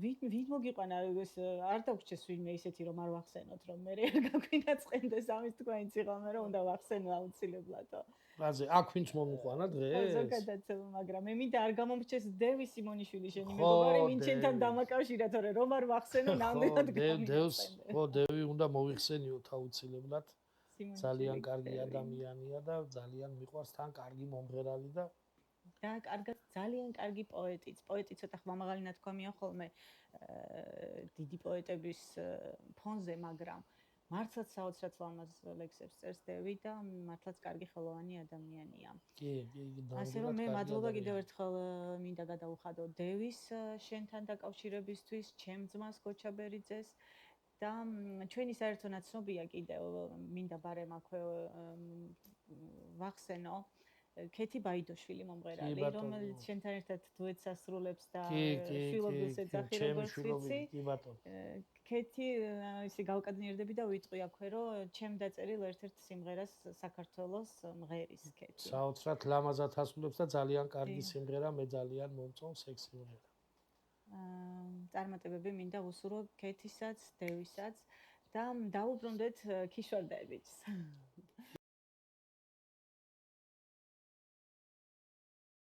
ვით მოგიყვანა ეს არ დაგვრჩეს ვინმე ისეთი რომ არ ვახსენოთ რომ მე არ გაგვინაწყენდეს ამის თქვენი ციხამე რომ უნდა ვახსენო აუცილებლადო. რაზე აქ ვინც მომიყვანა დღეს? ზოგადად, მაგრამ მე მინდა არ გამომრჩეს დევი სიმონიშვილი შენი მეგობარი ვინ შენთან დამაკავშირა თორე რომ არ ვახსენო ნამდვილად გამინაწყენდეს. ხო დევი უნდა მოიხსენიოთ აუცილებლად. ძალიან კარგი ადამიანია და ძალიან მიყვარს თან კარგი მომღერალი და კარგად ძალიან კარგი პოეტიც. პოეტი ცოტა ხმამაღალი ნათქვამია ხოლმე დიდი პოეტების ფონზე, მაგრამ მართლაც საოცრად ლამაზ ლექსებს წერს დევი და მართლაც კარგი ხელოვანი ადამიანია. კი, ასე რომ მე მადლობა კიდევ ერთხელ მინდა გადაუხადო დევის შენთან დაკავშირებისთვის, ჩემ ძმას გოჩაბერიძეს და ჩვენი საერთო ნაცნობია კიდევ მინდა ბარემ აქვე ვახსენო ქეთი ბაიდოშვილი მომღერალი, რომელიც შენთან ერთად დუეტს ასრულებს და შვილობილს ეძახი როგორც ვიცი. ქეთი ისე გავკადნიერდები და ვიტყვი აქვე, რომ ჩემ დაწერილ ერთ-ერთ სიმღერას საქართველოს მღერის ქეთი. საოცრად ლამაზად ასრულებს და ძალიან კარგი სიმღერა, მე ძალიან მომწონს ეგ სიმღერა. წარმატებები მინდა ვუსურვო ქეთისაც, დევისაც და დავუბრუნდეთ ქიშვარდაებიც.